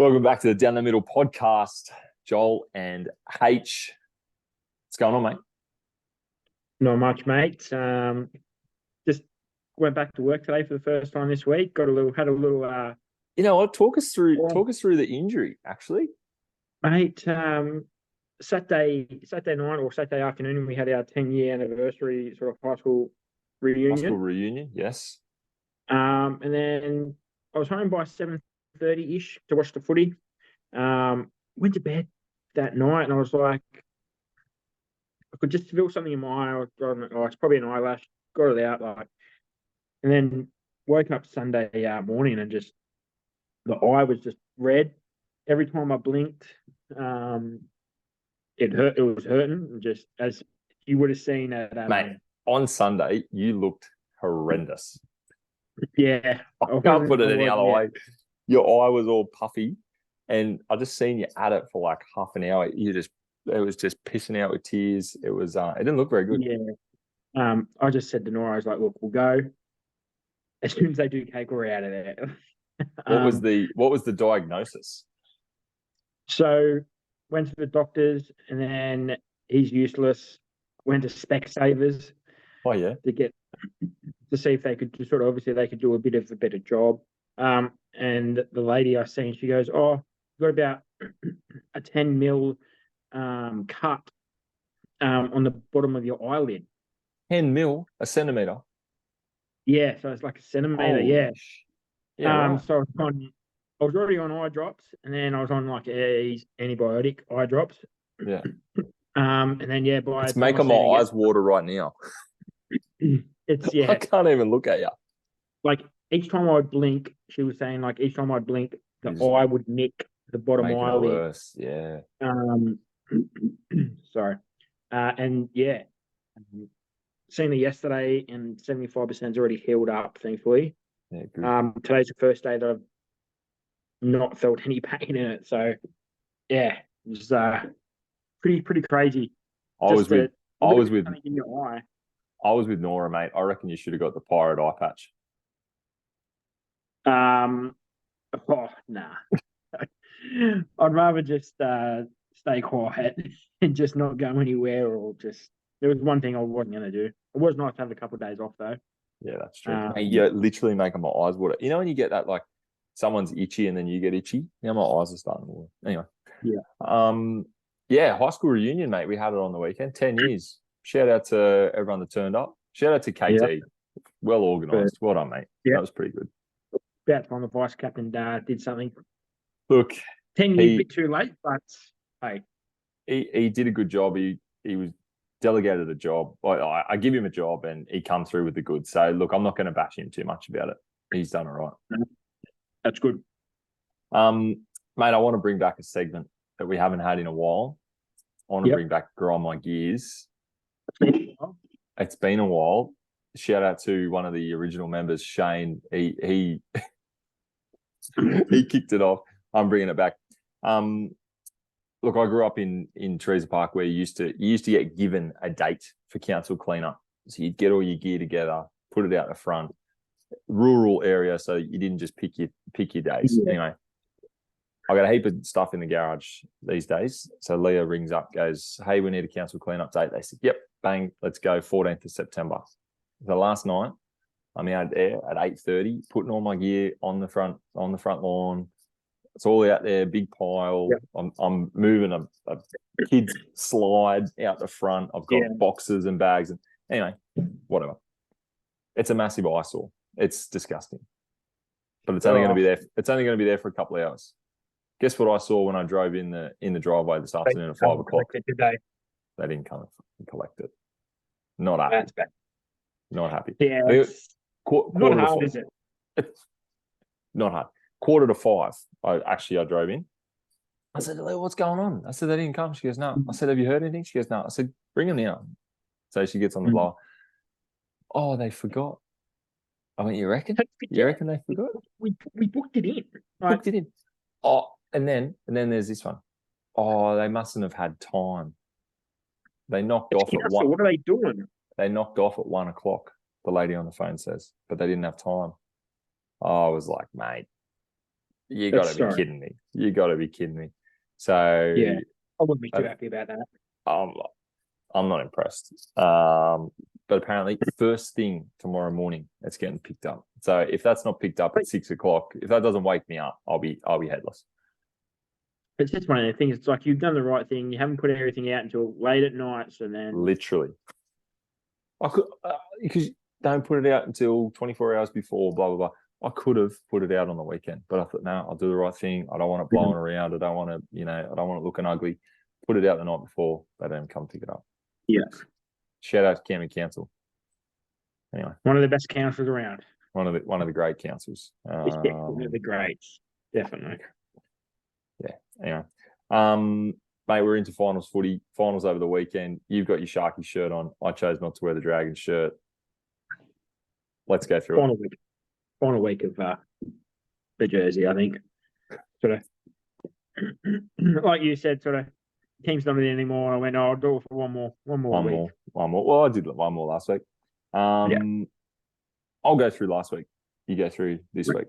Welcome back to the Down the Middle podcast, Joel and H. What's going on, mate? Not much, mate. Just went back to work today for the first time this week. Had a little. You know what? Talk us through the injury, actually, mate. Saturday night or Saturday afternoon, we had our 10-year anniversary sort of high school reunion. High school reunion, yes. And then I was home by 7:30-ish to watch the footy. Went to bed that night, and I was like, I could just feel something in my eye. I was driving, it's probably an eyelash. Got it out, and then woke up Sunday morning and just the eye was just red. Every time I blinked, it hurt. It was hurting, just as you would have seen at Mate, on Sunday, you looked horrendous. Yeah, I can't put it any other way. Your eye was all puffy, and I just seen you at it for like half an hour. It was just pissing out with tears. It was, it didn't look very good. Yeah. I just said to Nora, I was like, look, we'll go. As soon as they do cake, we're out of there. What was the diagnosis? So went to the doctors, and then he's useless. Went to Specsavers. Oh yeah. To see if they could do they could do a bit of a better job. And the lady I seen, she goes, "Oh, you've got about a 10 mil cut on the bottom of your eyelid." 10 mil, a centimeter. Yeah, so it's like a centimeter. Yeah. Right. So I was already on eye drops, and then I was on like antibiotic eye drops. Yeah. And then it's making my eyes water right now. I can't even look at you. Like each time I would blink, she was saying like each time I'd blink, the eye would nick the bottom eyelid. Worse. Yeah. Sorry. And yeah, seen it yesterday, and 75% is already healed up, thankfully. Yeah, good. Today's the first day that I've not felt any pain in it. So yeah, it was pretty crazy. I was with in your eye. I was with Nora, mate. I reckon you should have got the pirate eye patch. Oh, nah. I'd rather just stay quiet and just not go anywhere, or just there was one thing I wasn't going to do. It was nice to have a couple of days off though. Yeah, that's true. You're literally making my eyes water. You know when you get that, like someone's itchy and then you get itchy? Now my eyes are starting to water. Anyway. Yeah. Yeah, high school reunion, mate. We had it on the weekend. 10 years. Shout out to everyone that turned up. Shout out to KT. Yeah. Well organised. Well done, mate. Yeah. That was pretty good. About time the vice captain did something. Look, 10 years a bit too late, but hey, he did a good job. He was delegated a job. I give him a job, and he come through with the goods. So look, I'm not going to bash him too much about it. He's done all right. That's good. Mate, I want to bring back a segment that we haven't had in a while. I want to bring back Grind My Gears. It's been a while. Shout out to one of the original members, Shane. He he kicked it off. I'm bringing it back. Look, I grew up in Teresa Park, where you used to get given a date for council cleanup. So you'd get all your gear together, put it out the front. Rural area, so you didn't just pick your days. Yeah. Anyway, I got a heap of stuff in the garage these days. So Leah rings up, goes, "Hey, we need a council cleanup date." They said, "Yep, bang, let's go, 14th of September." The last night, I'm out there at 8:30, putting all my gear on the front lawn. It's all out there, big pile. Yep. I'm moving a kid's slide out the front. I've got boxes and bags, and anyway, whatever. It's a massive eyesore. It's disgusting, but it's only going to be there. It's only going to be there for a couple of hours. Guess what I saw when I drove in the driveway this afternoon at 5 o'clock? They didn't come and collect it. Not happy. That's bad. Not happy. Yeah. Not hard, is it? It's not hard. 4:45. I drove in. I said, "What's going on?" I said, "They didn't come." She goes, "No." I said, "Have you heard anything?" She goes, "No." I said, "Bring them now." So she gets on the blower. Oh, they forgot. I went, "You reckon? You reckon they forgot?" We booked it in. Right? Booked it in. Oh, and then there's this one. Oh, they mustn't have had time. They knocked off at 1. What are they doing? They knocked off at 1 o'clock. The lady on the phone says, but they didn't have time. Oh, I was like, mate, You got That's to be sorry. kidding me. You got to be kidding me. So Yeah, I wouldn't be too uh, happy about that. I'm I'm not impressed. But apparently, first thing tomorrow morning, it's getting picked up. So if that's not picked up But at 6 o'clock, if that doesn't wake me up, I'll be headless. it's just one of the things. It's like you've done the right thing. You haven't put everything out until late at night. So then, Literally, I could because don't put it out until 24 hours before. Blah blah blah. I could have put it out on the weekend, but I thought, no, I'll do the right thing. I don't want it blowing around. I don't want to, I don't want it looking ugly. Put it out the night before. They don't come pick it up. yeah, Shout out to Cammy Council. Anyway, one of the best councils around. one of the great councils. It's definitely the greats. Definitely. Yeah. Anyway, mate, we're into finals footy. Finals over the weekend. You've got your Sharky shirt on. I chose not to wear the Dragons shirt. Let's go through it. Final week of the jersey, I think. Sort of, like you said, sort of team's not in anymore. I went, oh, I'll do it for one more week. One more. Well, I did one more last week. Yeah. I'll go through last week. You go through this week.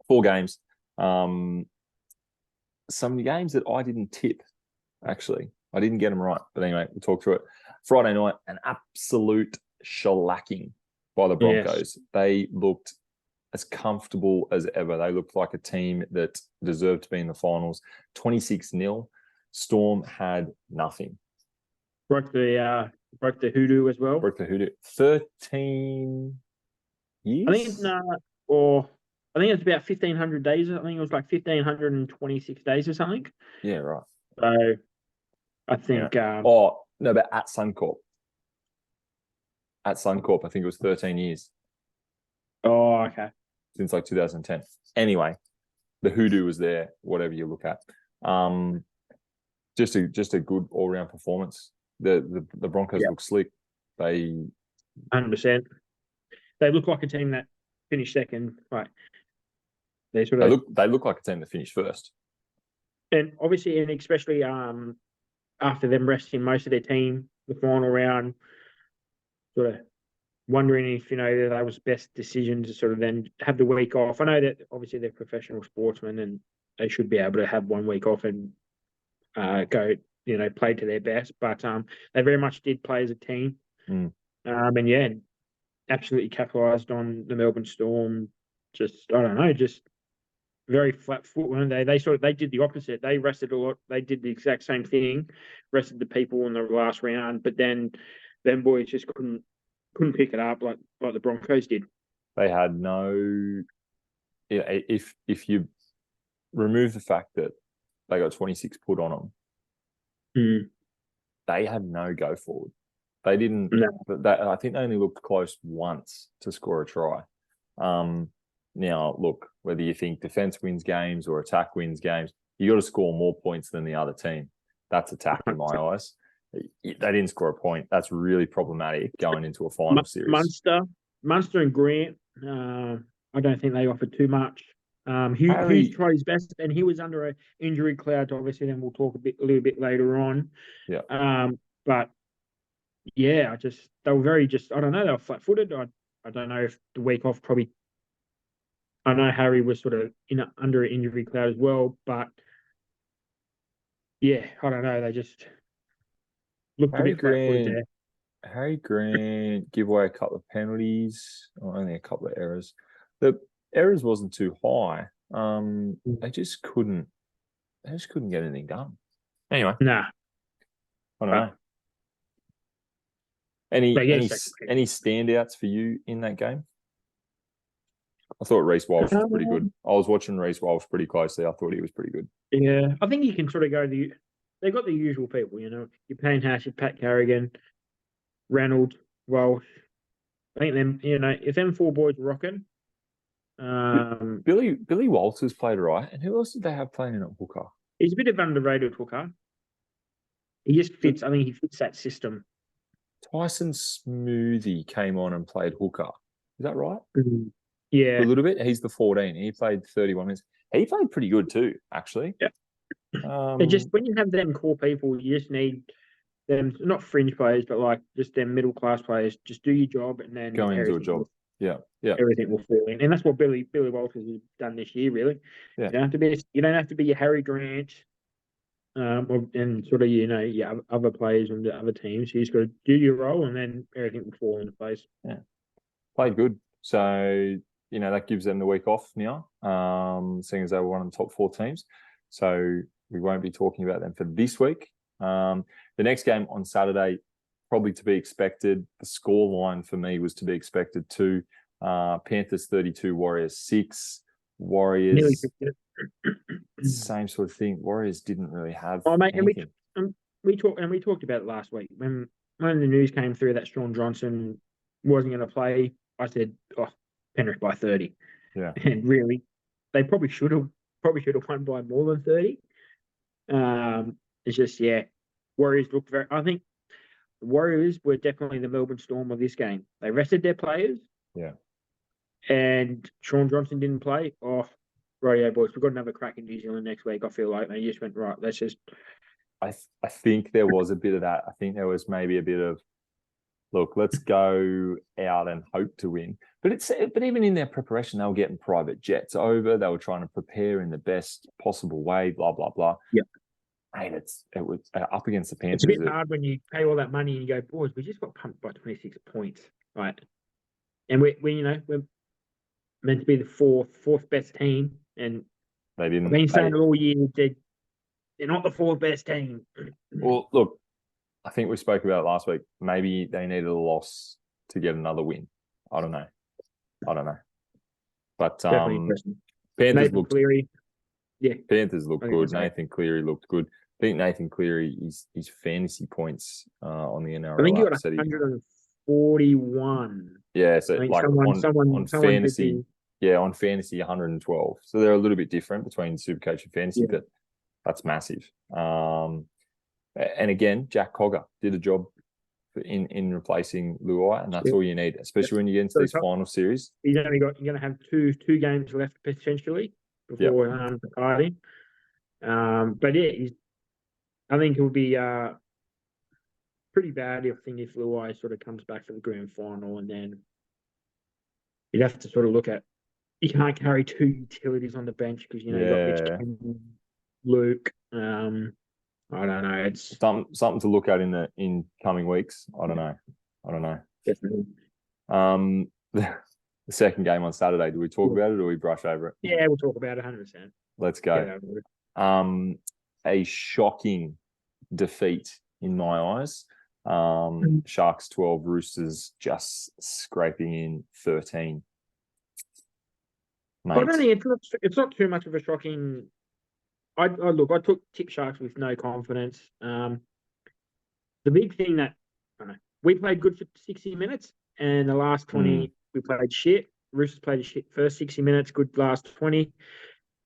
4 games. Some games that I didn't tip, actually. I didn't get them right. But anyway, we'll talk through it. Friday night, an absolute shellacking by the Broncos. Yes. They looked as comfortable as ever. They looked like a team that deserved to be in the finals. 26-0. Storm had nothing. Broke the hoodoo as well. Broke the hoodoo. 13 years? I think it's I think it's about 1,500 days. I think it was like 1,526 days or something. Yeah, right. So I think no, but at Suncorp. At Suncorp, I think it was 13 years. Oh, okay. Since like 2010. Anyway, the hoodoo was there, whatever you look at. Just a good all-round performance. The Broncos look slick. They 100%. They look like a team that finished second. Right. They look like a team that finished first. And obviously, and especially after them resting most of their team, the final round, sort of wondering if that was the best decision to sort of then have the week off. I know that obviously they're professional sportsmen and they should be able to have 1 week off and go, play to their best. But they very much did play as a team. And absolutely capitalised on the Melbourne Storm. Just very flat foot, weren't they? They did the opposite. They rested a lot. They did the exact same thing, rested the people in the last round, but then them boys just couldn't pick it up like the Broncos did. They had no. If you remove the fact that they got 26 put on them, they had no go forward. They didn't. No. I think they only looked close once to score a try. Now, look, whether you think defense wins games or attack wins games, you got to score more points than the other team. That's attack in my eyes. They didn't score a point. That's really problematic going into a final series. Munster and Grant, I don't think they offered too much. Hughes tried his best, and he was under an injury cloud. Obviously, then we'll talk a little bit later on. Yeah. But yeah, they were very I don't know. They were flat-footed. I don't know if the week off probably. I know Harry was sort of under an injury cloud as well, but yeah, I don't know. They just looked a bit flat-footed there. Harry Grant give away a couple of penalties, only a couple of errors. The errors wasn't too high. They just couldn't get anything done. Anyway, nah, I don't know. Any standouts for you in that game? I thought Reece Walsh was pretty good. I was watching Reece Walsh pretty closely. I thought he was pretty good. Yeah, I think you can sort of go they got the usual people, your Payne Haas, your Pat Carrigan, Reynolds, Walsh. I think them, if them 4 boys are rocking. Billy Walters played right, and who else did they have playing in at hooker? He's a bit of underrated hooker. He just fits. I think he fits that system. Tyson Smoothie came on and played hooker. Is that right? Yeah, a little bit. He's the 14. He played 31 minutes. He played pretty good too, actually. Yeah. Just when you have them core people, you just need them, not fringe players, but like just them middle class players. Just do your job and then go into a job. Yeah. Yeah. everything will fall in, and that's what Billy Walters has done this year. Really, Yeah. you don't have to be your Harry Grant, and sort of your other players and the other teams. You just got to do your role, and then everything will fall into place. Yeah. Played good. So, that gives them the week off now, seeing as they were one of the top 4 teams. So we won't be talking about them for this week. The next game on Saturday, probably to be expected. The score line for me was to be expected too. Panthers 32, Warriors 6. Warriors, same sort of thing. Warriors didn't really have anything. We talked about it last week when the news came through that Sean Johnson wasn't going to play. I said, Penrith by 30. Yeah, and really, they probably should have won by more than 30. It's just Warriors looked very. I think the Warriors were definitely the Melbourne Storm of this game. They rested their players. Yeah. And Sean Johnson didn't play. Rightio, boys. We've got another crack in New Zealand next week. I feel like they just went, right, let's just. I think there was a bit of that. I think there was maybe a bit of, look, let's go out and hope to win. But even in their preparation, they were getting private jets over. They were trying to prepare in the best possible way. Blah blah blah. Yeah. Mate, it was up against the Panthers. It's a bit hard when you pay all that money and you go, boys, we just got pumped by 26 points, right? And we're meant to be the fourth best team, and they didn't. I've been saying it all year. They're not the 4th best team. Well, look, I think we spoke about it last week. Maybe they needed a loss to get another win. I don't know. But Panthers looked Cleary. Yeah, Panthers looked good. Nathan Cleary looked good. I think Nathan Cleary, his fantasy points on the NRL. I think he got 141. Yeah, so like on fantasy. Yeah, on fantasy, 112. So they're a little bit different between Supercoach and fantasy, but that's massive. And again, Jack Cogger did a job in replacing Luai, and that's all you need, especially when you get into these final series. You're going to have two games left potentially before departing. But I think it would be pretty bad if Luai sort of comes back for the grand final, and then you'd have to sort of look at, you can't carry 2 utilities on the bench because you've got Mitch Kennedy, Luke. I don't know. It's something to look at in coming weeks. I don't know. Definitely. The second game on Saturday. Do we talk about it or we brush over it? Yeah, we'll talk about it 100%. Let's go. A shocking defeat in my eyes. Sharks 12, Roosters just scraping in 13. Mate. I don't think it's not too much of a shocking. I took tip Sharks with no confidence. The big thing that we played good for 60 minutes, and the last 20 we played shit. Roosters played shit first 60 minutes, good last 20.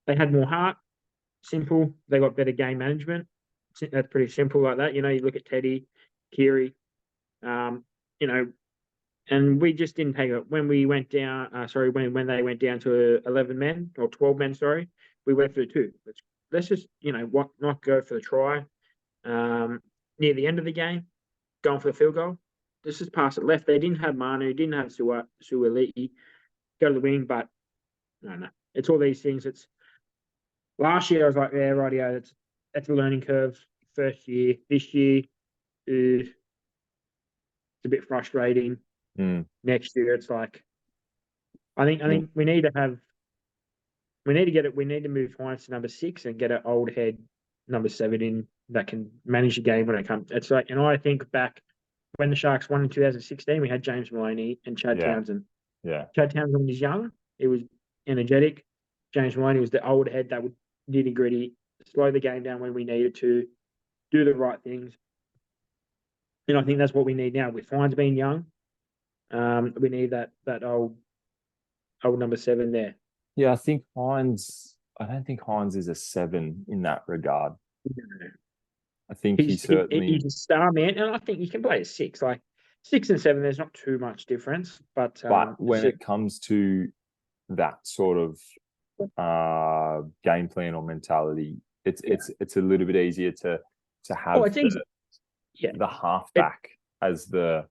They had more heart. Simple. They got better game management. That's pretty simple like that. You look at Teddy, Keary, and we just didn't take it. When we went down, when they went down to 11 men or 12 men, we went for the 2. Let's just, not go for the try. Near the end of the game, going for the field goal. This is pass it left. They didn't have Manu, didn't have Suoliti. Go to the wing, but no. It's all these things. It's last year I was like, yeah, rightio, that's a learning curve. First year. This year, it's a bit frustrating. Next year, it's like, I think we need to move Hines to number 6 and get an old head number 7 in that can manage the game when it comes. It's like, I think back when the Sharks won in 2016, we had James Maloney and Chad Townsend. Yeah. Chad Townsend was young. He was energetic. James Maloney was the old head that would nitty-gritty, slow the game down when we needed to, do the right things. And I think that's what we need now. With Hines being young, we need that old number 7 there. Yeah, I don't think Hines is a 7 in that regard. No. I think he's when it comes to that sort of game plan or mentality, it's a little bit easier to have the halfback as the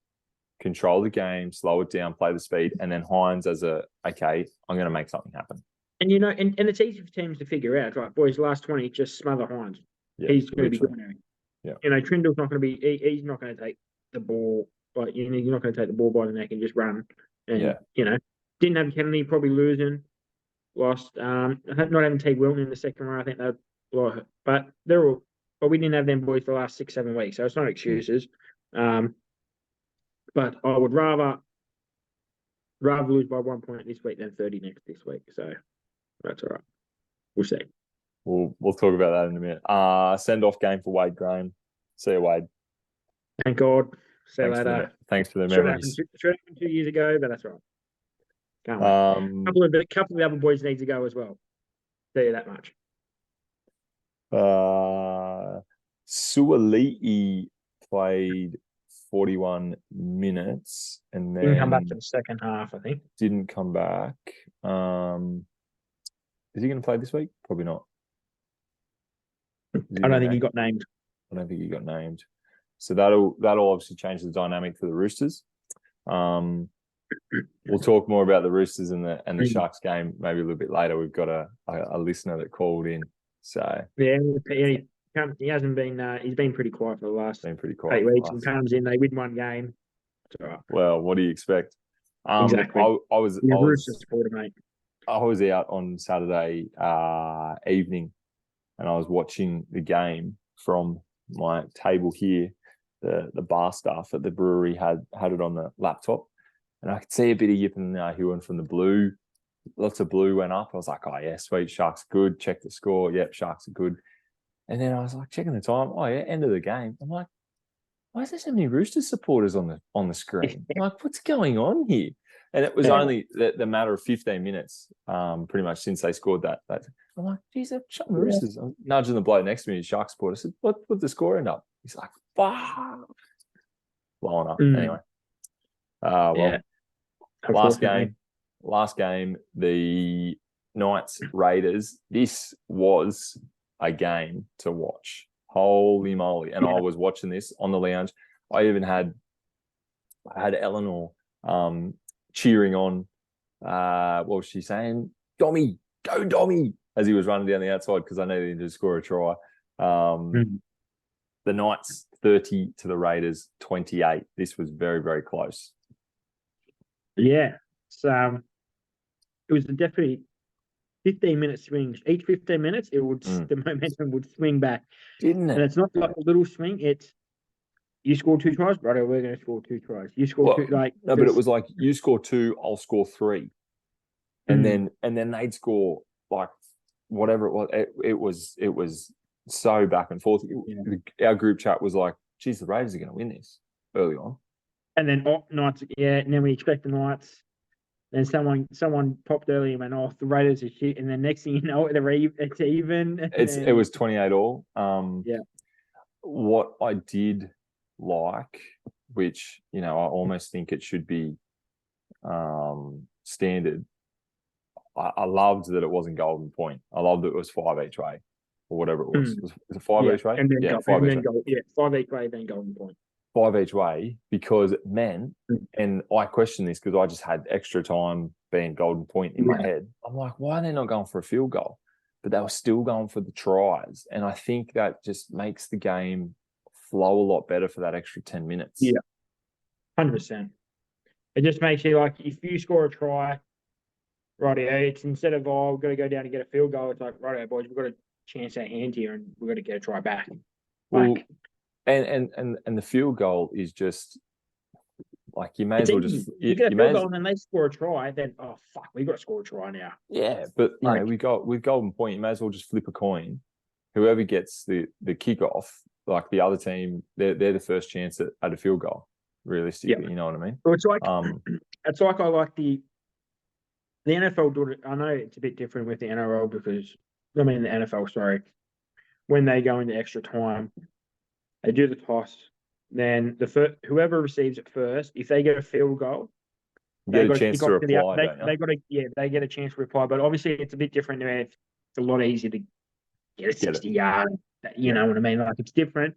control the game, slow it down, play the speed, and then Hines as okay, I'm going to make something happen. And and it's easy for teams to figure out, right? Boys, last 20, just smother Hines. Yeah, He's going to be good now. Yeah. Trindle's not going to be. He's not going to take the ball. Like you're not going to take the ball by the neck and just run. And didn't have Kennedy, probably losing. Lost. Not having T. Wilton in the second round. I think that. But they're all. But we didn't have them boys for the last 6-7 weeks, so it's not excuses. But I would rather lose by 1 point this week than 30 this week. So that's all right. We'll see. We'll talk about that in a minute. Send off game for Wade Graham. See you, Wade. Thank God. See you later. Thanks for the memories. Should have happened 2 years ago, but that's all right. Can't wait. A couple of the other boys need to go as well. Tell you that much. Suali'i played 41 minutes and then didn't come back for the second half, I think. Didn't come back. Is he going to play this week? Probably not. I don't think he got named. I don't think he got named. So that'll obviously change the dynamic for the Roosters. We'll talk more about the Roosters and the Sharks game maybe a little bit later. We've got a listener that called in. So he hasn't been. He's been pretty quiet for the last 8 weeks. He comes in, they win one game. It's all right. Well, what do you expect? Exactly. I was Rooster supporter, mate. I was out on Saturday evening, and I was watching the game from my table here. The bar staff at the brewery had it on the laptop, and I could see a bit of yipping and hewing from the blue. Lots of blue went up. I was like, oh yeah, sweet, Sharks are good. Check the score. Yep, Sharks are good. And then I was like checking the time. Oh yeah, end of the game. I'm like, why is there so many Roosters supporters on the screen? I'm like, what's going on here? And it was only the matter of 15 minutes, pretty much since they scored that. I'm like, geez, they're shutting the Roosters. I'm nudging the bloke next to me, Shark supporter. I said, what the score end up? He's like, fuck. Blowing up. Anyway. Last game, the Knights Raiders. This was a game to watch. Holy moly. And I was watching this on the lounge. I even had Eleanor cheering on, what was she saying? Dommy, go Dommy, as he was running down the outside because I needed him to score a try. The Knights 30 to the Raiders 28. This was very, very close. Yeah. So it was definitely 15-minute swings. Each 15 minutes, it would the momentum would swing back. Didn't it? And it's not like a little swing, it's you score 2 tries, brother, we're going to score 2 tries. You score 2, like no, but it was like you score 2, I'll score 3, and then they'd score like whatever it was. It was so back and forth. Our group chat was like, "Geez, the Raiders are going to win this early on." And then Knights, and then we expect the Knights. Then someone popped early and went, "Oh, the Raiders are shit." And then next thing you know, it's even. It was 28 all. Yeah. What I did like, which I almost think it should be standard. I loved that it wasn't golden point. I loved that it was 5 each way or whatever it was. Was it 5 each way? And then 5 each way, then golden point. 5 each way, because it meant, and I questioned this because I just had extra time being golden point in my head. I'm like, why are they not going for a field goal? But they were still going for the tries. And I think that just makes the game flow a lot better for that extra 10 minutes. Yeah, 100%. It just makes you like, if you score a try, righty, it's instead of, we've got to go down and get a field goal, it's like, righty, boys, we've got to chance our hand here and we've got to get a try back. And the field goal is just like, you may as well just you get a field goal and then they score a try, then fuck, we've got to score a try now. Yeah, but with golden point, you may as well just flip a coin. Whoever gets the kickoff, like the other team, they're the first chance at a field goal. Realistically, you know what I mean? So it's like I like the NFL do it. I know it's a bit different with the NRL because the NFL, sorry, when they go into extra time. They do the toss. Then whoever receives it first, if they get a field goal, they get a chance to reply. They get a chance to reply. But obviously, it's a bit different. It's a lot easier to get a 60-yard. You know what I mean? Like, it's different.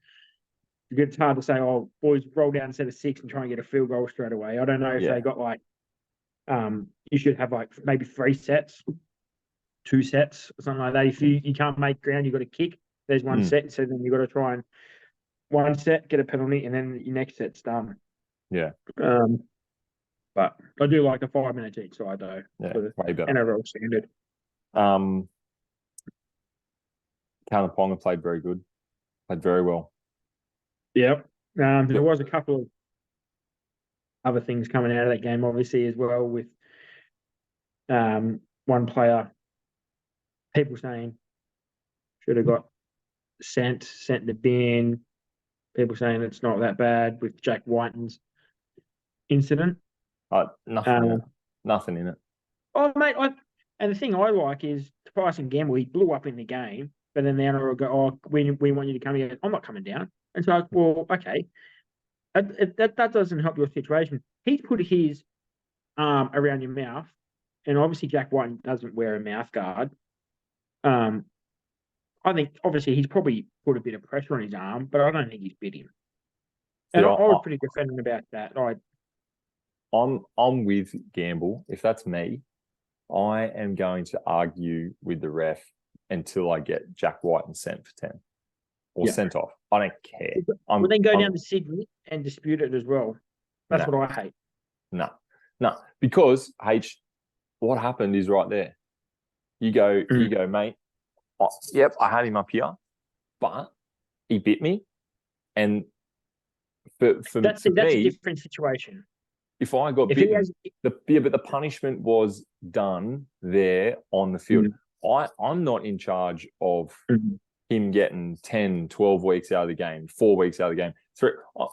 it's hard to say, oh, boys, roll down instead of 6 and try and get a field goal straight away. I don't know if they got like, you should have like maybe 3 sets, 2 sets, or something like that. If you can't make ground, you've got to kick. There's 1 set, so then you've got to try and 1 set, get a penalty, and then your next set's done. Yeah. But I do like the 5 minutes each side, though. Yeah, for the way better. NRL standard. Kalen Ponga played very good. Played very well. Yep. There was a couple of other things coming out of that game, obviously, as well, with one player, people saying should have got sent in the bin. People saying it's not that bad with Jack Whiten's incident. Nothing in it. Oh, mate, and the thing I like is Tyson Gamble, he blew up in the game, but then the NRL go, oh, we want you to come here. I'm not coming down. And so, well, okay. That doesn't help your situation. He's put his arm around your mouth, and obviously Jack White doesn't wear a mouth guard. I think obviously he's probably put a bit of pressure on his arm, but I don't think he's bit him. And I was pretty defending about that. I'm with Gamble. If that's me, I am going to argue with the ref until I get Jack White and sent for 10 or sent off. I don't care. Well, then go down to Sydney and dispute it as well. That's what I hate. No, because what happened is right there. You go, mate. Oh, yep, I had him up here, but he bit me, and for that's me, a different situation. If I got bitten, but the punishment was done there on the field. I'm not in charge of him getting 10, 12 weeks out of the game, 4 weeks out of the game.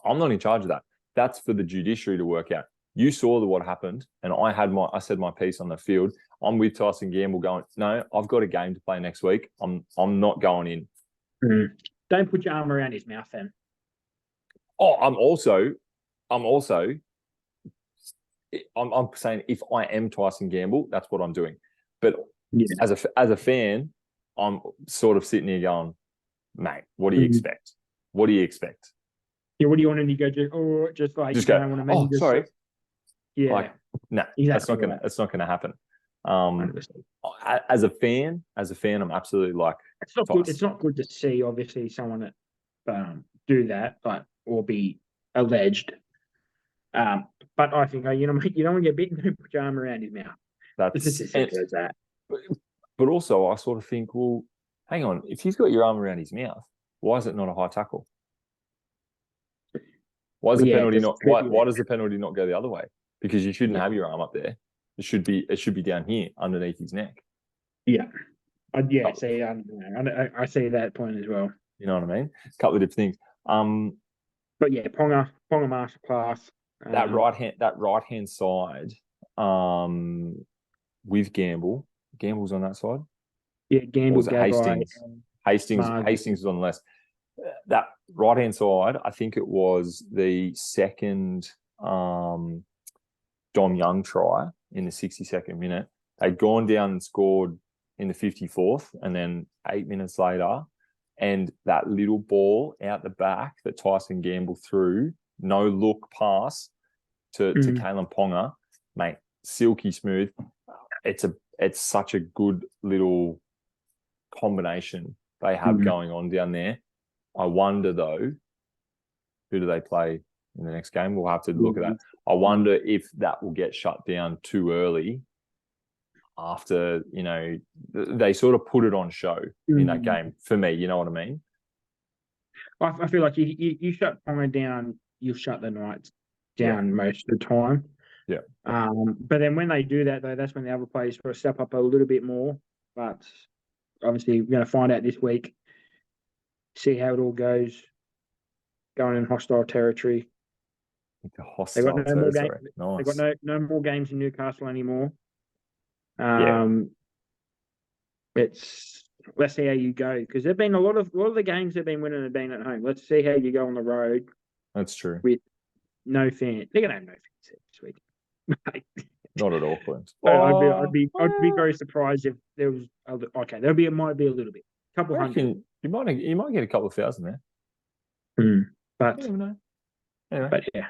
I'm not in charge of that. That's for the judiciary to work out. You saw what happened, and I said my piece on the field. I'm with Tyson Gamble going, no, I've got a game to play next week. I'm not going in. Don't put your arm around his mouth then. Oh, I'm saying if I am Tyson Gamble, that's what I'm doing. But as a fan, I'm sort of sitting here going, mate, what do you expect? What do you expect? Yeah, what do you want him to go do? Oh, just go. Sorry. Yeah. Like, no, exactly that's not gonna happen. As a fan, I'm absolutely like, it's not good. It's not good to see, obviously, someone that do that, or be alleged. But I think, you don't want to get bitten, don't put your arm around his mouth. It's just as simple as that. But also, I sort of think, well, hang on, if he's got your arm around his mouth, why is it not a high tackle? Why is the penalty not? Why does the penalty not go the other way? Because you shouldn't have your arm up there. It should be down here underneath his neck. Yeah, I see that point as well. You know what I mean? A couple of different things. But yeah, Ponga masterclass. That right hand side, with Gamble's on that side. Yeah, Gamble, Hastings was on the left. That right hand side, I think it was the second Dom Young try in the 62nd minute. They'd gone down and scored in the 54th, and then 8 minutes later, and that little ball out the back that Tyson Gamble threw, no look pass to Kalen Ponga, mate, silky smooth. It's such a good little combination they have going on down there. I wonder though, who do they play in the next game? We'll have to look at that. I wonder if that will get shut down too early after, they sort of put it on show in that game for me. You know what I mean? I feel like you shut Ponga down, you shut the Knights down most of the time. Yeah. But then when they do that, though, that's when the other players sort of step up a little bit more. But obviously, we're going to find out this week, see how it all goes, going in hostile territory. They've got no more games. Nice. They've got no more games in Newcastle anymore. Let's see how you go, because there've been a lot of the games they've been winning have been at home. Let's see how you go on the road. That's true. With no fans, they're gonna have no fans this week. Not at all, Clint. I'd be very surprised if there was. Okay, might be a little bit, couple hundred. You might get a couple of thousand there. But You never know. Anyway, but yeah,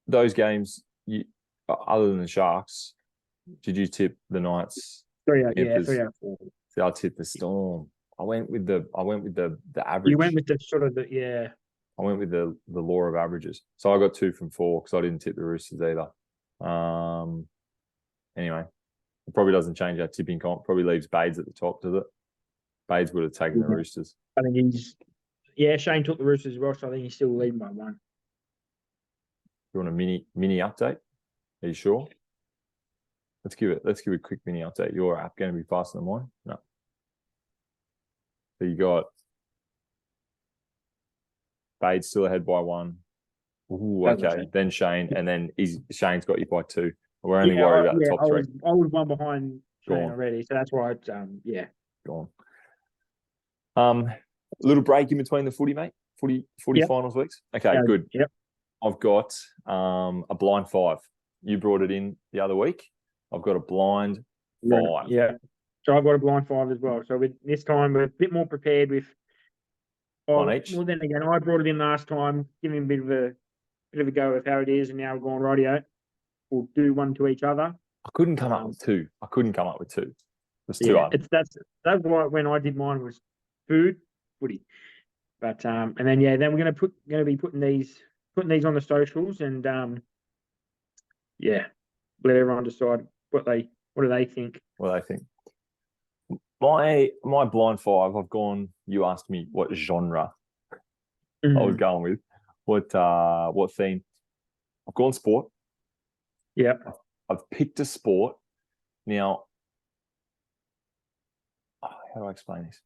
those games, other than the Sharks, did you tip the Knights? 3 out of 4. See, I tipped the Storm. I went with the average. You went with the sort of the I went with the law of averages. So I got 2 from 4 because I didn't tip the Roosters either. Anyway, it probably doesn't change our tipping comp. Probably leaves Bades at the top, does it? Bades would have taken the Roosters. I think Shane took the Roosters as well, so I think he's still leading by 1. You want a mini update? Are you sure? Let's give a quick mini update. Your app going to be faster than mine? No. So you got Bades still ahead by 1. Ooh, okay. Then Shane, and then Shane's got you by 2. We're only worried about the top 3. I was 1 behind Shane already, so that's why it's Gone. Little break in between the footy, mate. Footy finals weeks. Okay, good. Yep. I've got a blind 5. You brought it in the other week. I've got a blind 5. Yeah. So I've got a blind 5 as well. So this time we're a bit more prepared with one each. Well, then again, I brought it in last time, giving a bit of a go of how it is, and now we're going radio. We'll do one to each other. I couldn't come up with 2. There's 2 that's why when I did mine was food, footy. But and then then we're gonna be putting these on the socials and let everyone decide what do they think. What do they think? My blind 5, I've gone. You asked me what genre I was going with, what theme. I've gone sport. Yeah, I've picked a sport. Now, how do I explain this?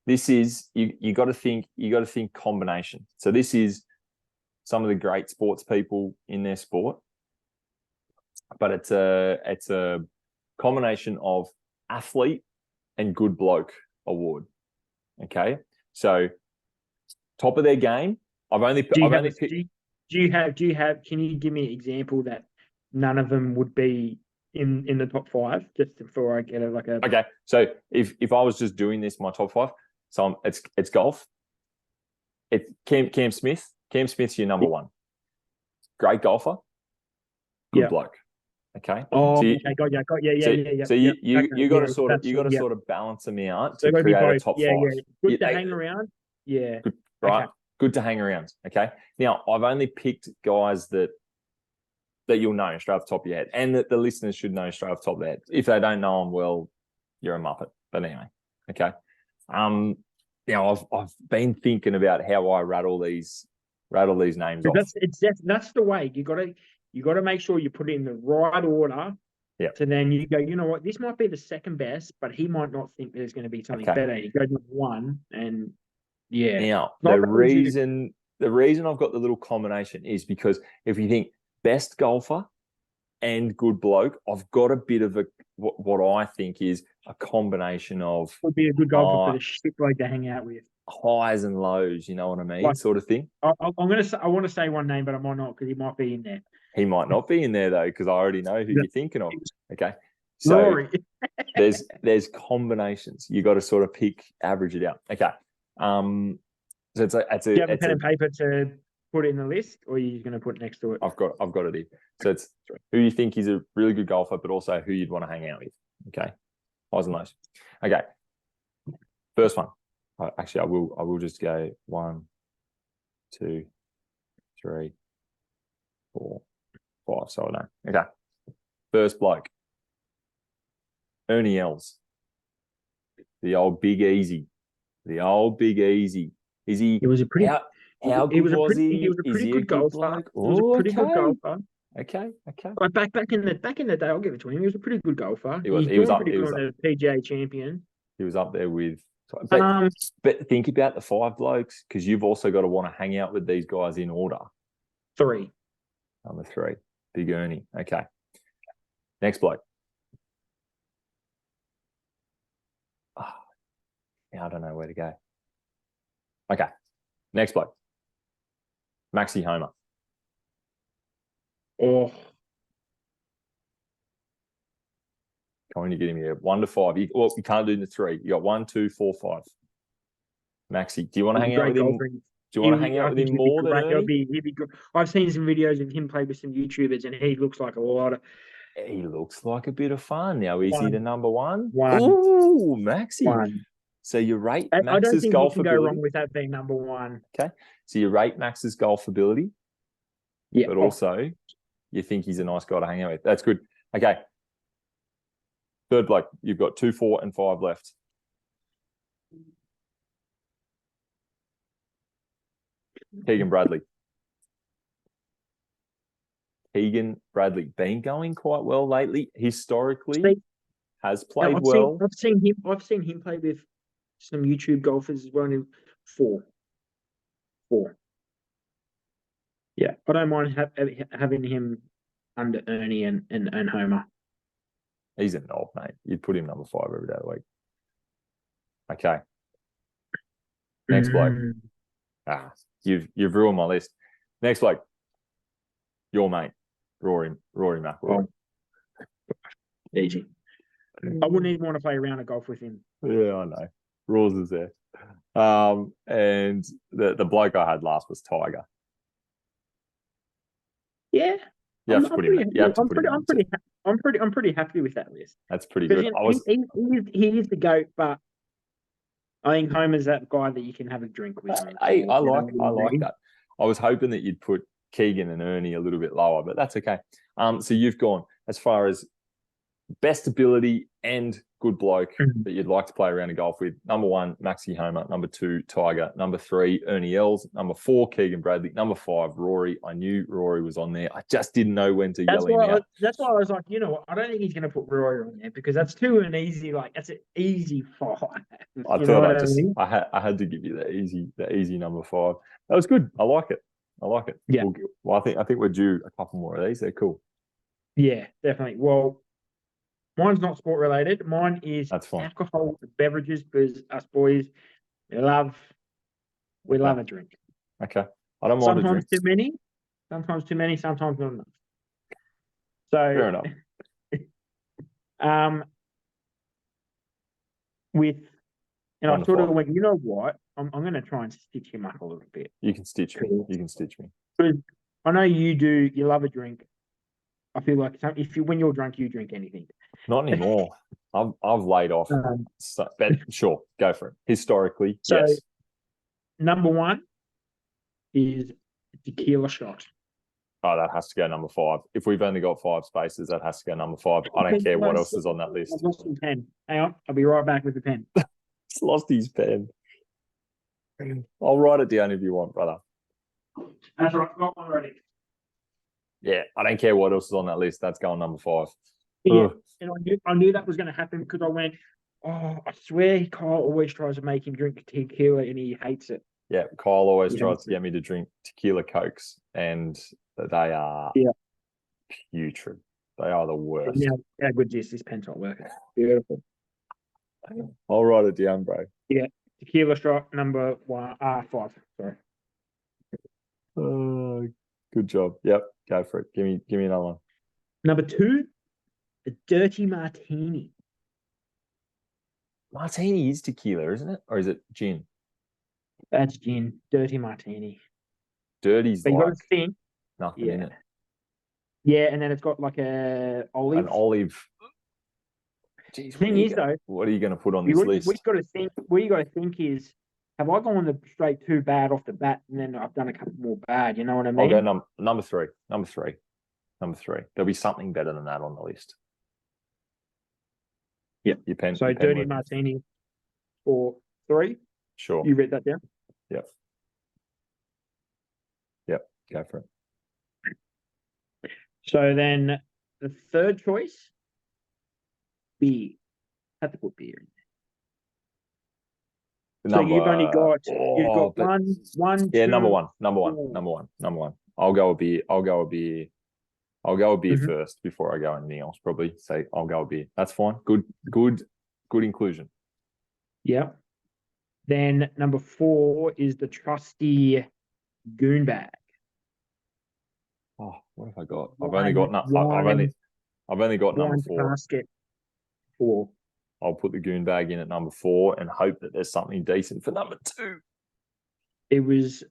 This is you got to think combination. So this is some of the great sports people in their sport, but it's a combination of athlete and good bloke award. Okay, so top of their game. Do you have? Can you give me an example that none of them would be in the top 5? Just before I get Okay, so if I was just doing this, my top 5. So it's golf. It's Cam Smith. Cam Smith's your number 1. Great golfer. Good bloke. Okay. Oh, so got you. So you got to sort of balance them out to create a top 5. Good to hang around. Yeah. Good, right. Okay. Good to hang around. Okay. Now I've only picked guys that you'll know straight off the top of your head, and that the listeners should know straight off the top of their head. If they don't know them, well, you're a muppet. But anyway, okay. Now I've been thinking about how I rattle these names off. That's the way you got to make sure you put it in the right order. Yeah. So then you go, you know what, this might be the second best, but he might not think there's going to be something better. You go to 1, and Now the reason I've got the little combination is because if you think best golfer and good bloke, I've got a bit of what I think is a combination of would be a good golfer for the shit bloke to hang out with. Highs and lows, you know what I mean, sort of thing. I want to say one name, but I might not because he might be in there. He might not be in there though, because I already know who you're thinking of. Okay, so there's combinations. You got to sort of average it out. Okay, so it's a. Do you have a pen and paper to put it in the list, or are you going to put it next to it? I've got it here. So it's who you think is a really good golfer, but also who you'd want to hang out with. Okay, highs and lows. Okay, first one. Actually, I will just go 1, 2, 3, 4, 5. So I know. Okay, first bloke, Ernie Els, the old Big Easy. Is he? It was a pretty. How good was he? He was a pretty good golfer. He was a pretty good golfer. Okay. But back in the day, I'll give it to him. He was a pretty good golfer. He was pretty good on a PGA champion. He was up there with. But think about the 5 blokes, because you've also got to want to hang out with these guys in order. 3. Number 3, Big Ernie. Okay. Next bloke. I don't know where to go. Okay. Next bloke. Maxi Homer. Oh. Come on, you get him here. 1 to 5. You can't do the 3. You got 1, 2, 4, 5. Maxi, do you want to hang out with him? Do you want to hang out I with think him he'd be more than great. Ernie? He'd be good. I've seen some videos of him play with some YouTubers, and he looks like a lot of He looks like a bit of fun. Now, is he the number one? one. Ooh, Maxi. One. So you rate I don't Max's think you golf can go wrong ability. with that being number one. Okay. So you rate Max's golf ability, Yeah. but also you think he's a nice guy to hang out with. That's good. Okay. Third bloke, you've got 2, 4, and 5 left. Keegan Bradley. Keegan Bradley been going quite well lately. Historically, has played well. I've seen him play with some YouTube golfers as well. And four. Yeah, I don't mind having him under Ernie and Homer. He's a knob, mate. You'd put him number 5 every day of the week. Okay. Next bloke. You've ruined my list. Next bloke. Your mate, Rory McIlroy. Oh. Easy. I wouldn't even want to play a round of golf with him. Yeah, I know. Rawls is there. And the bloke I had last was Tiger. Yeah. I'm pretty happy with that list. That's pretty good. He is the GOAT, but I think Homer's that guy that you can have a drink with. I like that. I was hoping that you'd put Keegan and Ernie a little bit lower, but that's okay. So you've gone as far as best ability and good bloke that you'd like to play around a golf with. Number 1, Maxi Homer. Number 2, Tiger. Number 3, Ernie Els. Number 4, Keegan Bradley. Number 5, Rory. I knew Rory was on there. I just didn't know when to yell him out. That's why I was like, you know what? I don't think he's going to put Rory on there because that's an easy 5. I had to give you the easy number 5. That was good. I like it. Yeah. Well, I think we're due a couple more of these. They're cool. Yeah, definitely. Well, mine's not sport related. Mine is alcohol beverages because us boys, we love a drink. Okay. I don't mind a drink. Sometimes too many, sometimes not enough. So fair enough. I sort of went, you know what? I'm going to try and stitch him up a little bit. You can stitch me. Because I know you love a drink. I feel like when you're drunk, you drink anything. Not anymore. I've laid off. But sure, go for it. Historically, yes. Number 1 is tequila shot. Oh, that has to go number 5. If we've only got 5 spaces, that has to go number 5. I don't care what else is on that list. I've lost my pen. Hang on, I'll be right back with the pen. He's lost his pen. I'll write it down if you want, brother. That's right. Got one ready. Yeah, I don't care what else is on that list. That's going number 5. Yeah, and I knew that was going to happen because I went, I swear Kyle always tries to make him drink tequila and he hates it. Yeah, Kyle always tries to get me to drink tequila Cokes, and they are putrid. They are the worst. Now, how good is this pen's not working? Beautiful. I'll write it down, bro. Yeah, tequila shot number 5. Sorry. Good job. Yep, go for it. Give me another one. Number 2, the dirty martini. Martini is tequila, isn't it? Or is it gin? That's gin. Dirty martini. Dirty's but like you got to think, nothing in it. Yeah, and then it's got like an olive. An olive. Jeez, thing is, though, what are you going to put on this list? What you got to think is, have I gone straight too bad off the bat, and then I've done a couple more bad? You know what I mean? I'll go number 3. Number 3. There'll be something better than that on the list. Yeah. Your pen. So dirty martini for 3. Sure. You read that down? Yep. Go for it. So then the third choice, beer. Have to put beer in there. So you've only got one. Yeah, number one. I'll go a beer. First before I go anything else. Probably say I'll go a beer. That's fine. Good inclusion. Yeah. Then number 4 is the trusty goon bag. Oh, what have I got? I've only got number 4. Basket 4. I'll put the goon bag in at number 4 and hope that there's something decent for number 2. It was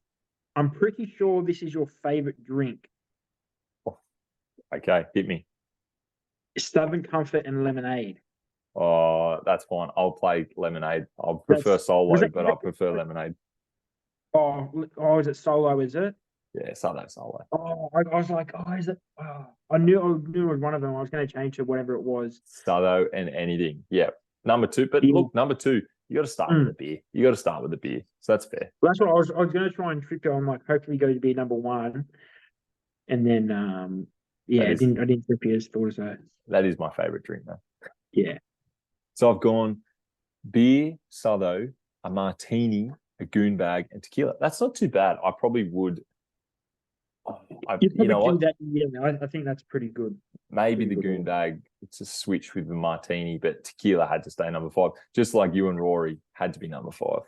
I'm pretty sure this is your favorite drink. Okay, hit me. Southern Comfort and lemonade. Oh, that's fine. I'll play lemonade. I'll prefer Was solo, that but I prefer lemonade. is it solo? Is it? Yeah, solo. Oh, I was like, oh, is it? Oh, I knew it was one of them. I was going to change to whatever it was. Solo and anything. Yeah. Number two. But Yeah. look, number two, you got to start with the beer. You got to start with the beer. So that's fair. Well, that's what I was going to try and trick you. I'm like, hopefully go to be number one. And then, I didn't trip you as thought as that. That is my favorite drink, though. Yeah. So I've gone beer, solo, a martini, a goon bag, and tequila. That's not too bad. I probably would. You know what? That, yeah, I think that's pretty good. Maybe the goon bag, it's a switch with the martini, but tequila had to stay number 5. Just like you and Rory had to be number 5.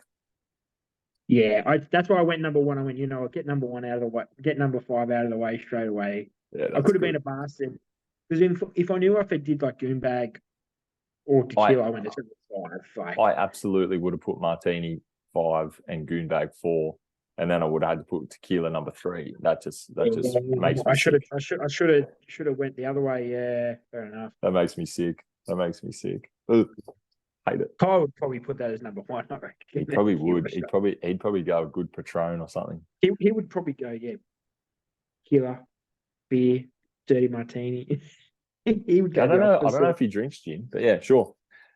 Yeah, that's why I went number 1. I went, get number 1 out of the way, get number 5 out of the way straight away. Yeah, I could have been a bastard. Because if I knew if I did like goon bag or tequila, I went to 5. I absolutely would have put martini 5 and goon bag 4. And then I would have had to put tequila number 3. That just makes me sick. I should have went the other way. Yeah, fair enough. That makes me sick. Ugh. Hate it. Kyle would probably put that as number 1. I reckon. He probably would. He'd probably go a good Patron or something. He would probably go, tequila, beer, dirty martini. He would go. I don't know if he drinks gin, but yeah, sure.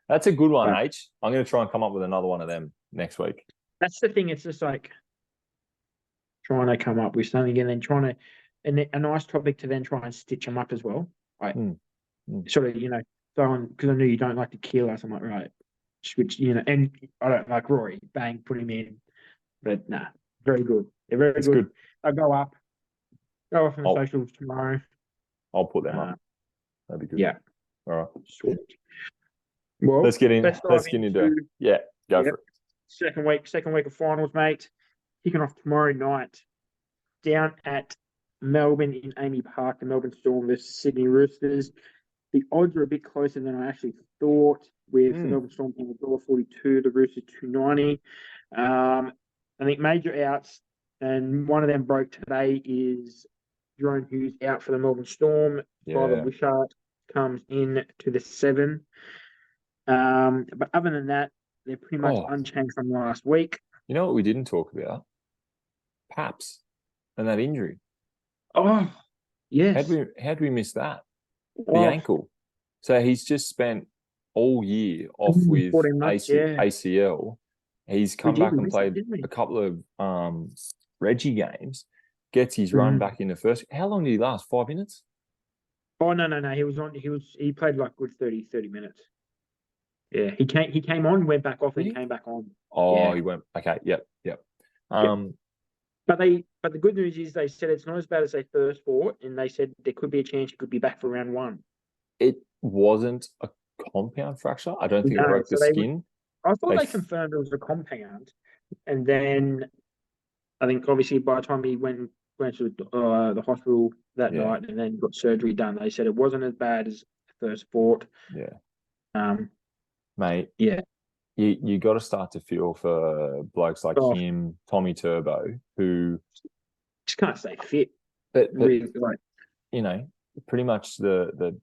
That's a good one, H. I'm going to try and come up with another one of them next week. That's the thing. It's just like trying to come up with something and then trying to, and a nice topic to then try and stitch them up as well. Like, sort of, throwing, because I knew you don't like tequila. So I'm like, right, switch, and I don't like Rory. Bang, put him in. But nah, very good. They're very good. I'll go up on the socials tomorrow. I'll put them up. That'd be good. Yeah. All right. Sweet. Well, let's get into it. Yeah, go for it. Second week of finals, mate. Kicking off tomorrow night down at Melbourne in Amy Park, the Melbourne Storm versus Sydney Roosters. The odds are a bit closer than I actually thought, with the Melbourne Storm being $1.42, the Roosters $2.90. I think major outs, and one of them broke today, is Jerome Hughes out for the Melbourne Storm. Tyler Wishart comes in to the 7. But other than that, they're pretty much unchanged from last week. You know what we didn't talk about? Paps and that injury. Oh, yes. How'd we miss that? The ankle. So he's just spent all year off with ACL. He's come back and played a couple of Reggie games, gets his run back in the first. How long did he last? 5 minutes? Oh, no. He played like good 30 minutes. Yeah, he came on, went back off, and came back on. Oh, he went. Okay, yep. But the good news is they said it's not as bad as they first thought, and they said there could be a chance he could be back for round 1. It wasn't a compound fracture. I don't think it broke the skin. I thought they confirmed it was a compound, and then I think obviously by the time he went to the hospital that night and then got surgery done, they said it wasn't as bad as first thought. Yeah. Mate. Yeah. You got to start to feel for blokes like him, Tommy Turbo, who just can't stay fit. But really, pretty much the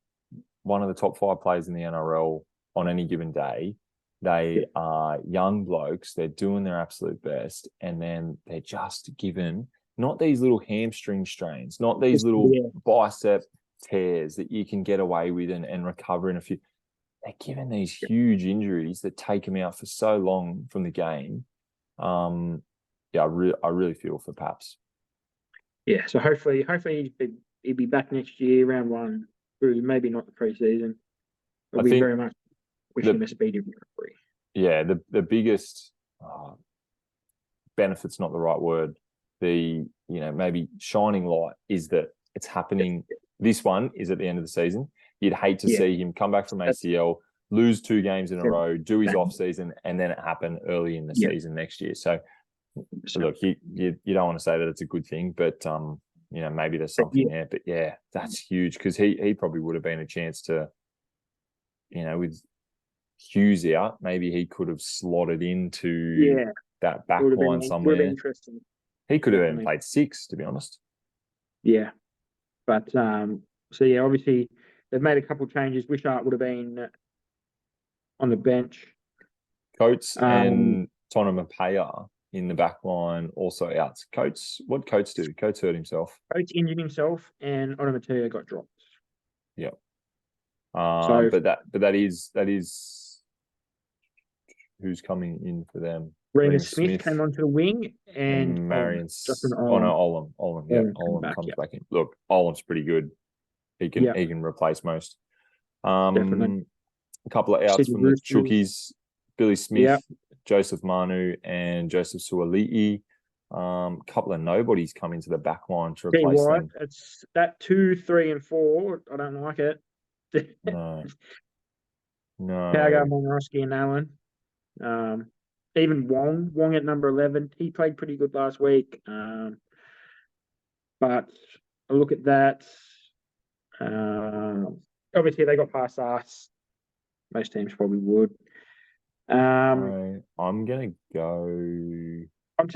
one of the top 5 players in the NRL on any given day. They are young blokes. They're doing their absolute best, and then they're just given not these little hamstring strains, not these little bicep tears that you can get away with and recover in a few. They're given these huge injuries that take them out for so long from the game. I really feel for Paps. Yeah, so hopefully he'll be back next year, round 1, through maybe not the preseason. But we very much wish him a speedy recovery. Yeah, the biggest benefit's not the right word. The maybe shining light is that it's happening. This one is at the end of the season. You'd hate to see him come back from ACL, lose 2 games in a row, do his off season, and then it happen early in the season next year. So look, you don't want to say that it's a good thing, but maybe there's something there. But yeah, that's huge, because he probably would have been a chance to, with Hughes out, maybe he could have slotted into that back line somewhere. Interesting. He could have even Definitely. played 6, to be honest. Yeah. But so yeah, obviously they've made a couple of changes. Wishart would have been on the bench. Coates Um, and Tonamapaya in the back line also out. What Coates do? Coates hurt himself. Coates injured himself, and Onomatua got dropped. Yeah. So but that is who's coming in for them. Remus Remus Smith came onto the wing, and and Justin Oh no, Olam. Olam. Yeah, Olam Back. comes Yeah, back in. Look, Olam's pretty good. He yeah, can replace most. definitely. A couple of outs Sydney from the Roosters. Chookies, Billy Smith, Yeah, Joseph Manu, and Joseph Suali'i. Couple of nobodies come into the back line to tell you replace what, them. it's that 2, 3, and 4. I don't like it. No, Kauga, no. Monroski, and Allen. Um, even Wong at number 11. He played pretty good last week. But I look at that. Obviously, they got past us. Most teams probably would. I'm gonna go. I'm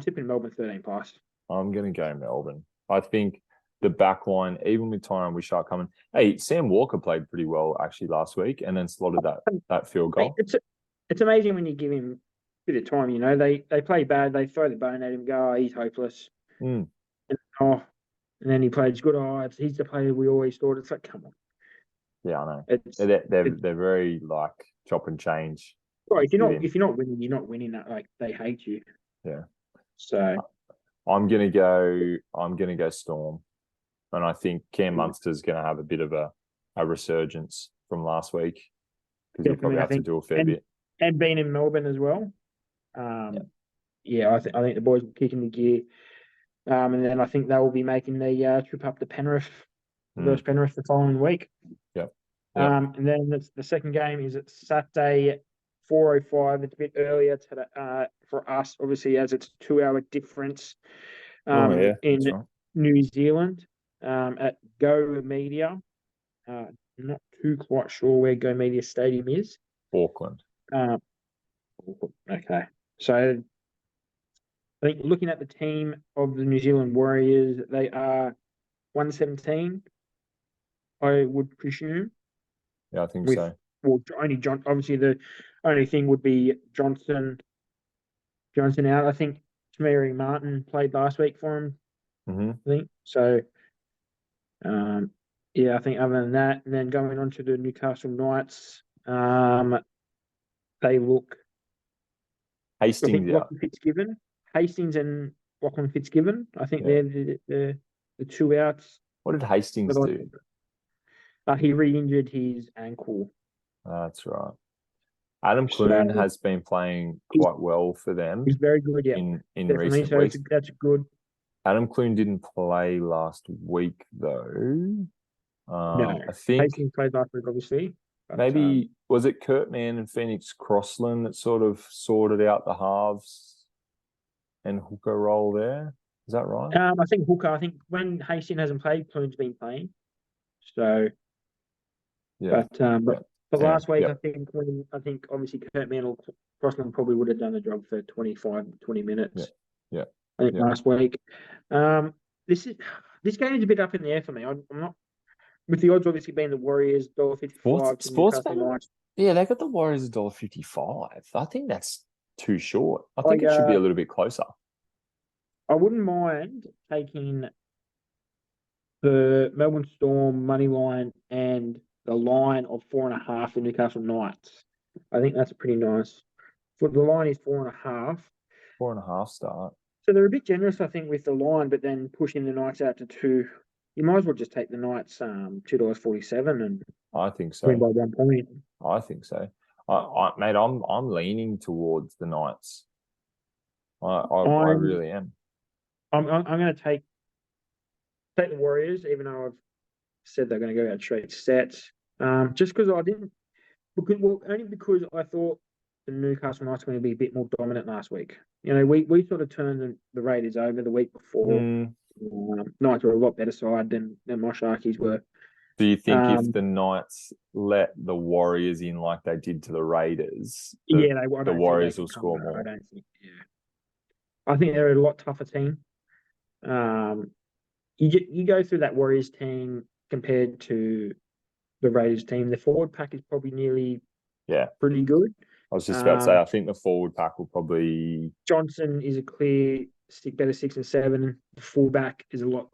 tipping Melbourne 13 plus. I'm gonna go Melbourne. I think the back line, even with Tyrone Wishart coming. Hey, Sam Walker played pretty well actually last week, and then slotted that field Mate, goal. it's amazing when you give him a bit of time. You know, they play bad. They throw the bone at him. Go, oh, he's hopeless. Mm. And then he plays good. Oh, he's the player we always thought. It's like, come on. Yeah, I know. It's They're very like chop and change well, with him. if you're not winning, you're not winning. That like they hate you. Yeah. So I'm gonna go Storm, and I think Cam Munster's gonna have a bit of a resurgence from last week because he'll probably definitely, I have to think, do a fair bit. and being in Melbourne as well. Yeah, I think the boys will kick into gear. And then I think they will be making the trip up to Penrith versus Penrith the following week. Yep. And then the second game is at Saturday, 4:05. It's a bit earlier for us, obviously, as it's a 2-hour difference Yeah, in that's right. New Zealand at Go Media. Not too quite sure where Go Media Stadium is. Auckland. Okay. So I think looking at the team of the New Zealand Warriors, they are 117, I would presume. Yeah, I think With so. only John, obviously the only thing would be Johnson out. I think Tamari Martin played last week for him. Mm-hmm. I think so. Yeah, I think other than that, and then going on to the Newcastle Knights, they look. I think Hastings out. Hastings and Lachlan Fitzgibbon. I think Yeah. they're the 2 outs. What did Hastings do? He re-injured his ankle. That's right. Adam So Clune has been playing quite well for them he's very good, yeah. in Definitely. recent So weeks. that's good. Adam Clune didn't play last week though. No, I think Hastings played last week, obviously. But, maybe was it Kurt Mann and Phoenix Crossland that sort of sorted out the halves and hooker role there? Is that right? I think Hooker. I think when Hastings hasn't played, Clune's been playing. So, Yeah. but Anyway, last week, I think obviously Kurt Mann or Crossland probably would have done the job for 25, 20 minutes. Yeah. I think last week. This game is a bit up in the air for me. I'm not with the odds obviously being the Warriors $1.55 to Newcastle Knights. Yeah, they got the Warriors $1.55. I think that's too short. I think I it should be a little bit closer. I wouldn't mind taking the Melbourne Storm money line and the line of 4.5 for Newcastle Knights. I think that's pretty nice. For the line is 4.5. 4.5 start. So they're a bit generous, I think, with the line, but then pushing the Knights out to 2. You might as well just take the Knights $2.47 and I think win so. by 1 point. I think so. Mate, I'm leaning towards the Knights. I really am. I'm going to take the Warriors, even though I've said they're going to go out straight sets. Just because only because I thought the Newcastle Knights were going to be a bit more dominant last week. You know, we sort of turned the Raiders over the week before. Knights were a lot better side than my Sharkies were. Do you think if the Knights let the Warriors in like they did to the Raiders, the Warriors will score more? I don't think. Yeah. I think they're a lot tougher team. You go through that Warriors team compared to the Raiders team. The forward pack is probably nearly pretty good. I was just about to say, I think the forward pack will probably... Johnson is a clear better 6 and 7. The fullback is a lot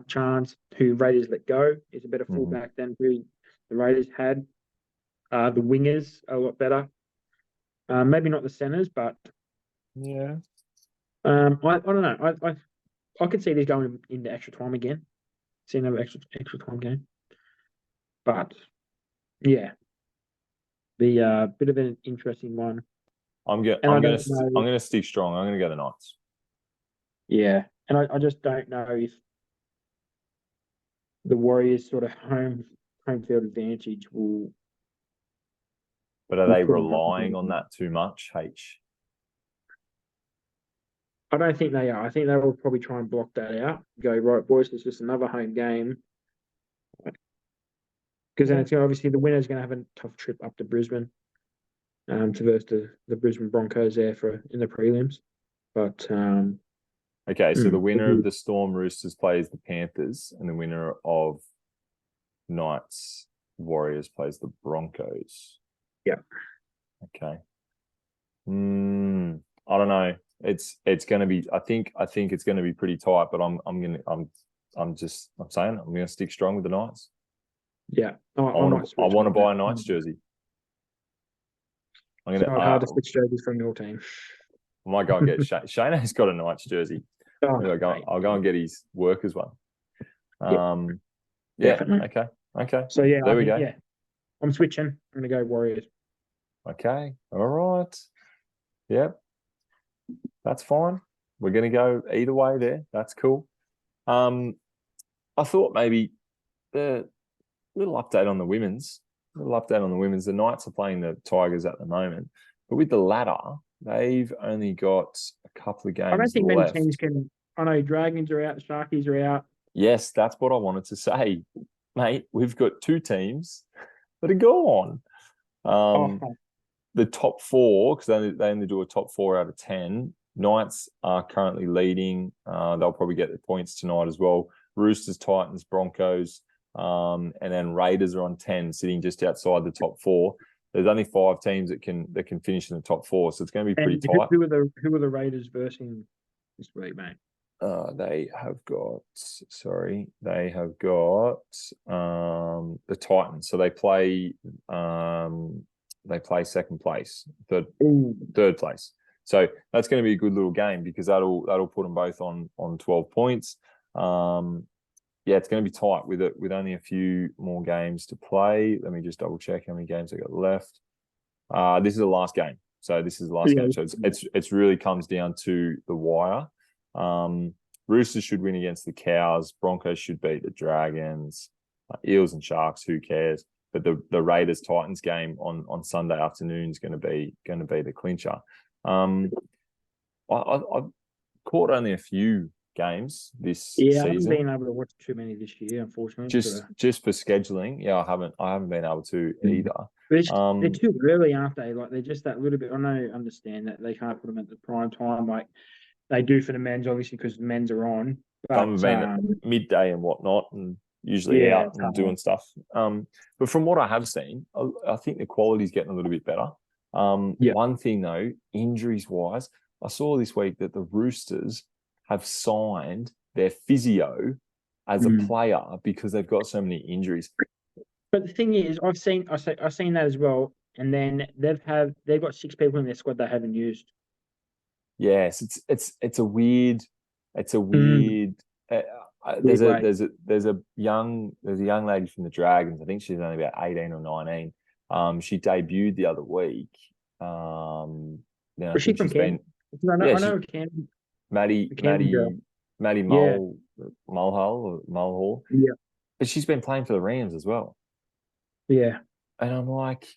chance who Raiders let go is a better fullback than who the Raiders had. The wingers are a lot better. Maybe not the centers, but yeah. I don't know. I could see this going into extra time again. See another extra time game. But yeah, the bit of an interesting one. I'm gonna stick strong. I'm gonna go the Knights. Yeah, and I just don't know if the Warriors' sort of home field advantage will. But are they relying on that too much, H? I don't think they are. I think they will probably try and block that out. Go, right, boys, it's just another home game. Because then it's obviously the winner's going to have a tough trip up to Brisbane to versus the Brisbane Broncos there in the prelims. But okay, so the winner of the Storm Roosters plays the Panthers, and the winner of Knights Warriors plays the Broncos. Yeah. Okay. I don't know. It's going to be. I think it's going to be pretty tight. But I'm saying I'm going to stick strong with the Knights. Yeah. I want to buy a Knights jersey. It's not hard to switch jerseys from your team. I might go and get Shane has got a Knights jersey. Oh, I'll go and get his workers one. Definitely. Okay. So yeah, there we go. Yeah, I'm switching. I'm going to go Warriors. Okay. All right. Yep. That's fine. We're going to go either way there. That's cool. I thought maybe the little update on the women's. The Knights are playing the Tigers at the moment, but with the ladder, they've only got a couple of games left. I don't think many teams can. I know Dragons are out, the Sharkies are out. Yes, that's what I wanted to say, mate. We've got two teams that are gone. The top four, because they only do a top 4 out of 10. Knights are currently leading. They'll probably get the points tonight as well. Roosters, Titans, Broncos, and then Raiders are on 10, sitting just outside the top 4. There's only 5 teams that can finish in the top 4, so it's going to be pretty tight. Who are the Raiders versing this week, mate? They have got the Titans. So they play second place, third place. So that's going to be a good little game because that'll put them both on 12 points. It's going to be tight with only a few more games to play. Let me just double check how many games I got left. This is the last game. So this is the last game. So it's really comes down to the wire. Roosters should win against the Cows. Broncos should beat the Dragons. Eels and Sharks, who cares? But the Raiders Titans game on Sunday afternoon is going to be the clincher. I've caught only a few games this season. I haven't been able to watch too many this year, unfortunately. Just for scheduling, I haven't been able to either. They're too early, aren't they? Like they're just that little bit. I understand that they can't put them at the prime time like they do for the men's, obviously, because the men's are on. But some have been at midday and whatnot, and usually out and doing stuff. But from what I have seen, I think the quality's getting a little bit better. One thing though, injuries wise, I saw this week that the Roosters have signed their physio as a player because they've got so many injuries. But the thing is, I've seen that as well, and then they've got 6 people in their squad they haven't used. Yes, it's a weird. There's a young lady from the Dragons. I think she's only about 18 or 19. She debuted the other week. Was she from Canberra? I know Canberra. Maddie Mulhall. Yeah. But she's been playing for the Rams as well. Yeah. And I'm like,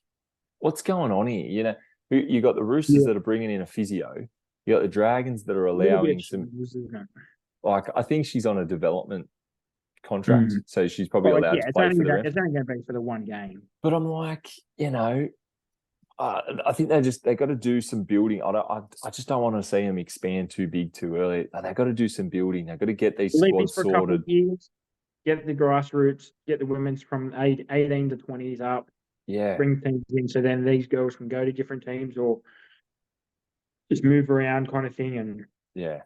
what's going on here? You got the Roosters that are bringing in a physio. You got the Dragons that are allowing some. Like, I think she's on a development contract, so she's probably allowed to play for the Rams. It's only going to be for the one game. But I'm like, I think they got to do some building. I just don't want to see them expand too big too early. They got to do some building. They got to get these Leave it squads for a couple sorted. of years, get the grassroots, get the women's from 18 to 20s up, Yeah, bring teams in, so then these girls can go to different teams or just move around kind of thing. And yeah.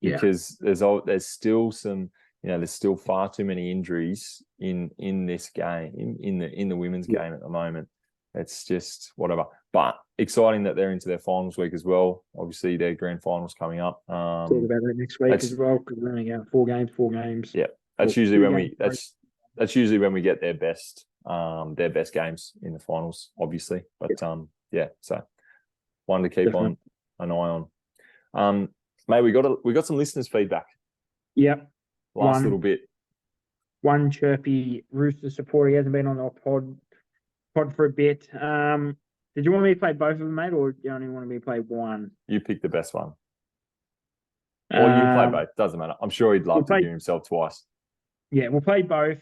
yeah, Because there's still some, there's still far too many injuries in this game, in the women's game at the moment. It's just whatever. But exciting that they're into their finals week as well. Obviously, their grand finals coming up. talk about that next week as well, because we're only going 4 games. Yeah, that's usually that's usually when we get their best games in the finals, obviously. But yeah, so one to keep on an eye on. Mate, we got some listeners' feedback. Yep. Little bit. One chirpy Rooster supporter. He hasn't been on our pod for a bit. Did you want me to play both of them, mate, or do you only want me to play one? You pick the best one. Or you can play both. Doesn't matter. I'm sure he'd love to hear himself twice. Yeah, we'll play both.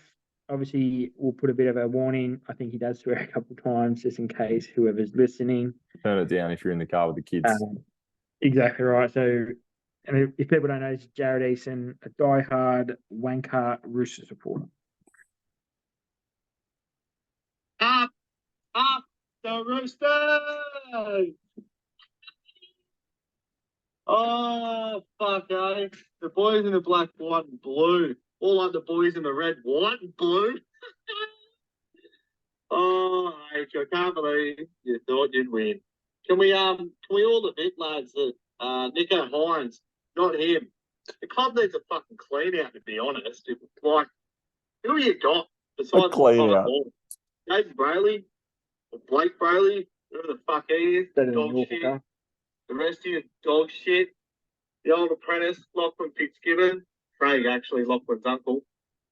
Obviously, we'll put a bit of a warning. I think he does swear a couple of times, just in case whoever's listening. Turn it down if you're in the car with the kids. Exactly right. So, and if people don't know, it's Jared Eason, a diehard wanker Rooster supporter. Up the Roosters! Oh, fuck, eh? The boys in the black, white, and blue. All like the boys in the red, white, and blue. Oh, I can't believe you thought you'd win. Can we all admit, lads, that Nico Hines, not him. The club needs a fucking clean out, to be honest. Like, who you got besides a clean out? James Brayley or Blake Brayley, whoever the fuck he is, dog shit. The rest of you, dog shit. The old apprentice, Lachlan Fitzgibbon, Craig actually, Lachlan's uncle,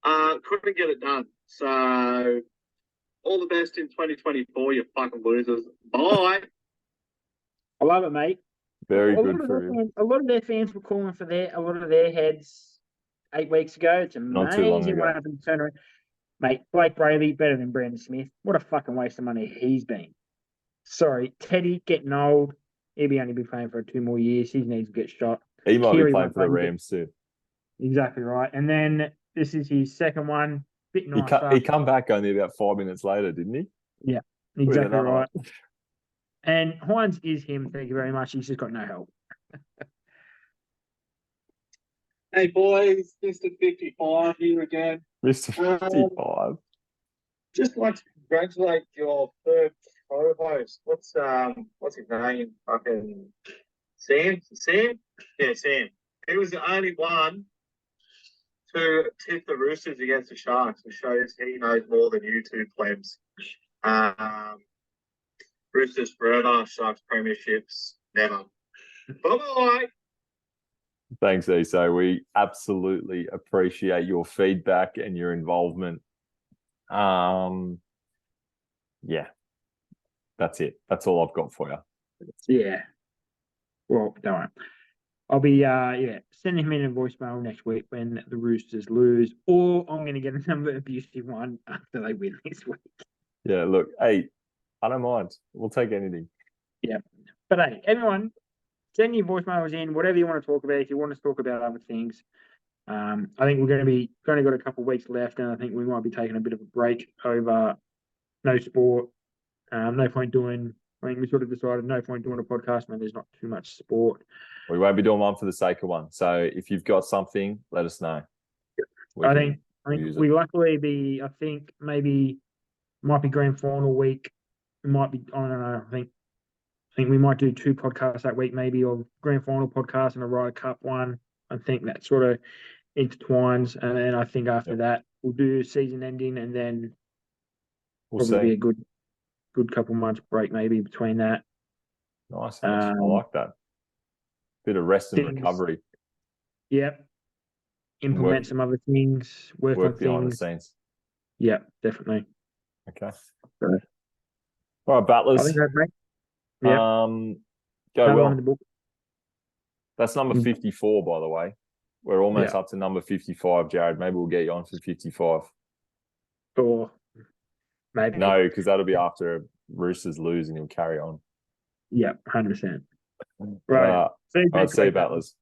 couldn't get it done. So, all the best in 2024, you fucking losers. Bye. I love it, mate. Very good for you. A lot of their fans were calling for a lot of their heads 8 weeks ago. It's amazing what happened to turn around. Mate, Blake Brayley, better than Brandon Smith. What a fucking waste of money he's been. Sorry, Teddy, getting old. He'll only be playing for 2 more years. He needs to get shot. He might be playing for the Rams too. Exactly right. And then this is his second one. Bit nicer. He come back only about 5 minutes later, didn't he? Yeah, exactly right. And Hines is him. Thank you very much. He's just got no help. Hey, boys. Mr. 55 here again. Mr. 55. Just like to congratulate your third co-host. What's his name? Fucking Sam? Sam? Yeah, Sam. He was the only one to tip the Roosters against the Sharks, which shows he knows more than you two plebs. Roosters forever, Sharks premierships, never. Bye-bye. Thanks, Iso. We absolutely appreciate your feedback and your involvement. Yeah, that's it. That's all I've got for you. Yeah. Well, don't worry. I'll be sending him in a voicemail next week when the Roosters lose, or I'm going to get another abusive one after they win this week. Yeah, look, hey, I don't mind. We'll take anything. Yeah. But hey, everyone, send your voicemails in, whatever you want to talk about. If you want us to talk about other things, I think we're going to be only got a couple of weeks left, and I think we might be taking a bit of a break over no sport. No point doing. I think we sort of decided no point doing a podcast when there's not too much sport. We won't be doing one for the sake of one. So if you've got something, let us know. I think we luckily I think maybe might be grand final week. It might be. I don't know. I think we might do 2 podcasts that week, maybe, or grand final podcast and a Ryder Cup one. I think that sort of intertwines, and then I think after that we'll do season ending, and then be a good couple months break maybe between that. Nice. I like that. Bit of rest and recovery. Yep. Implement some other things. Work on behind things. the scenes. Yeah, definitely. Okay. All right, Battlers. I think that's great. Yeah. Go well. The book. That's number 54, by the way. We're almost up to number 55, Jared. Maybe we'll get you on for 55. Or maybe. No, because that'll be after Roosters lose and he'll carry on. Yeah, 100%. Right. All right, see you, Battlers.